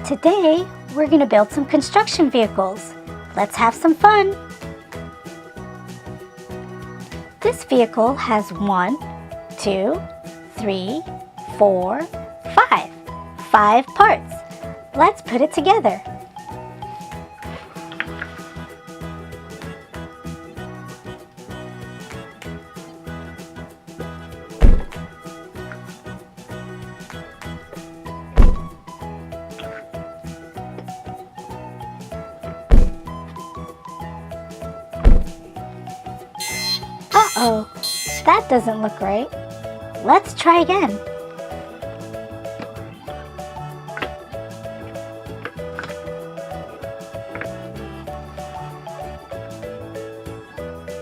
Today, we're going to build some construction vehicles. Let's have some fun. This vehicle has 1, 2, 3, 4, 5. 5 parts. Let's put it together. Uh-oh, that doesn't look right. Let's try again.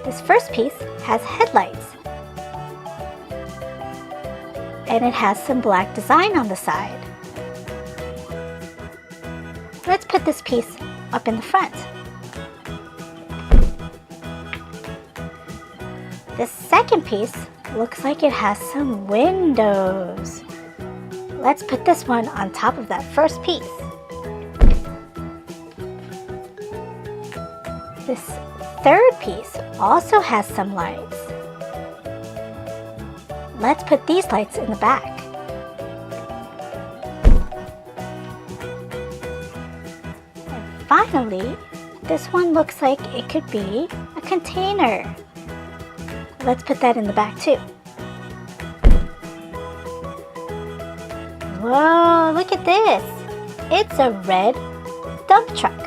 This first piece has headlights, and it has some black design on the side. Let's put this piece up in the front. The second piece looks like it has some windows. Let's put this one on top of that first piece. This third piece also has some lights. Let's put these lights in the back. And finally, this one looks like it could be a container. Let's put that in the back too. Whoa, look at this. It's a red dump truck.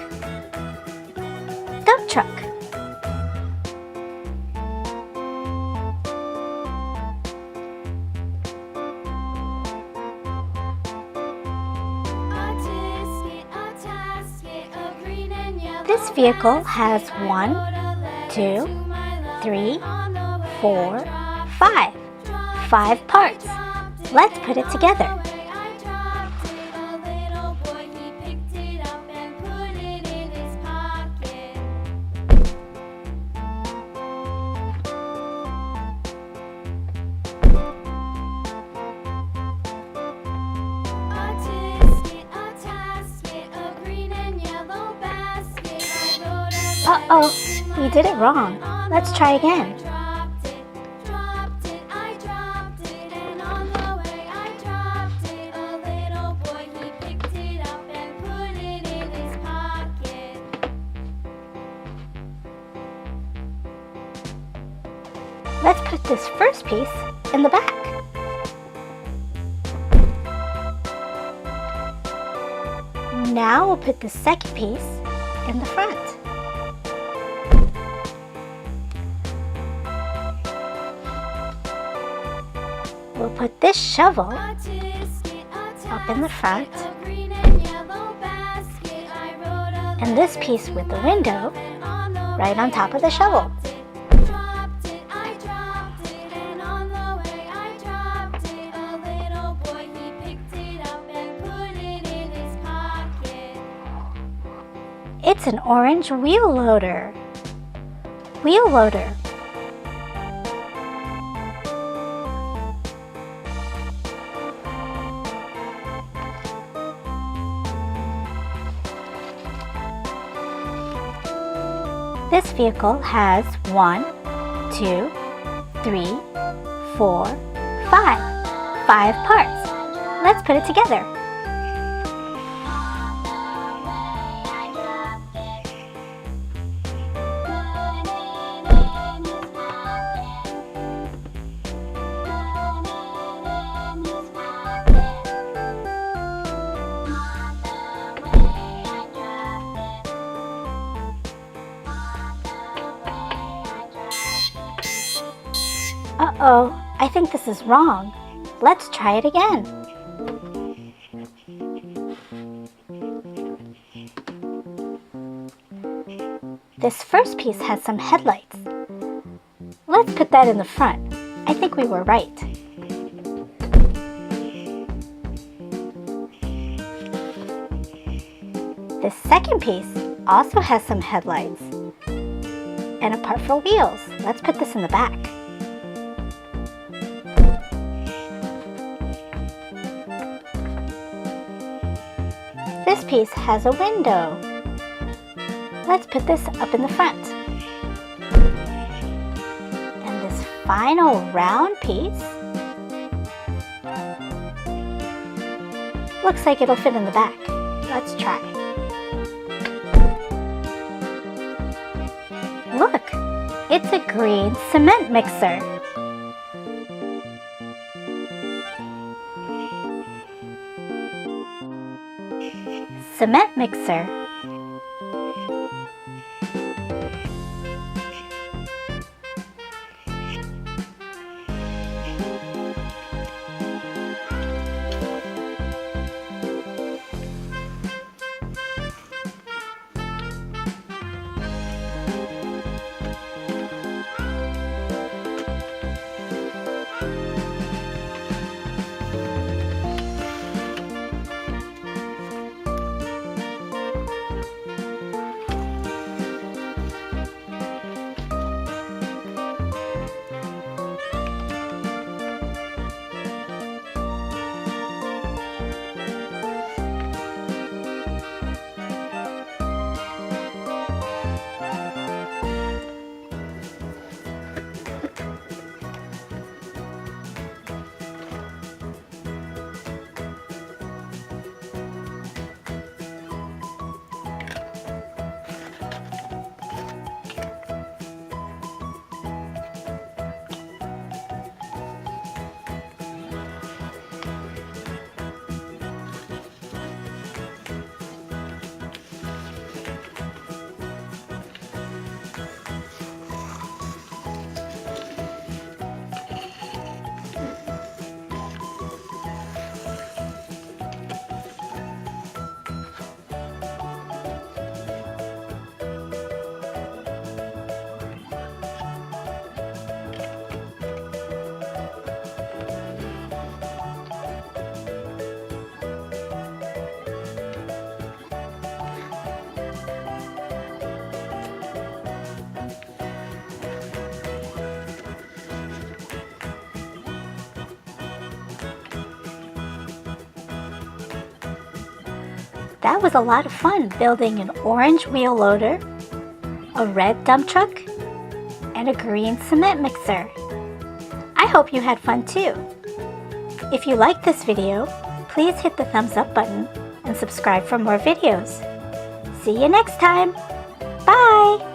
Dump truck. This vehicle has 1, 2, 3, 4, 5. 5 parts. Let's put it together. Uh-oh, we did it wrong. Let's try again. Let's put this first piece in the back. Now we'll put the second piece in the front. We'll put this shovel up in the front, and this piece with the window right on top of the shovel. It's an orange wheel loader. Wheel loader. This vehicle has 1, 2, 3, 4, 5. 5 parts. Let's put it together. Uh-oh, I think this is wrong. Let's try it again. This first piece has some headlights. Let's put that in the front. I think we were right. The second piece also has some headlights and a part for wheels. Let's put this in the back. This This piece has a window. Let's put this up in the front. And this final round piece looks like it'll fit in the back. Let's try. Look, it's a green cement mixer. Cement mixer. That was a lot of fun building an orange wheel loader, a red dump truck, and a green cement mixer. I hope you had fun too. If you liked this video, please hit the thumbs up button and subscribe for more videos. See you next time. Bye!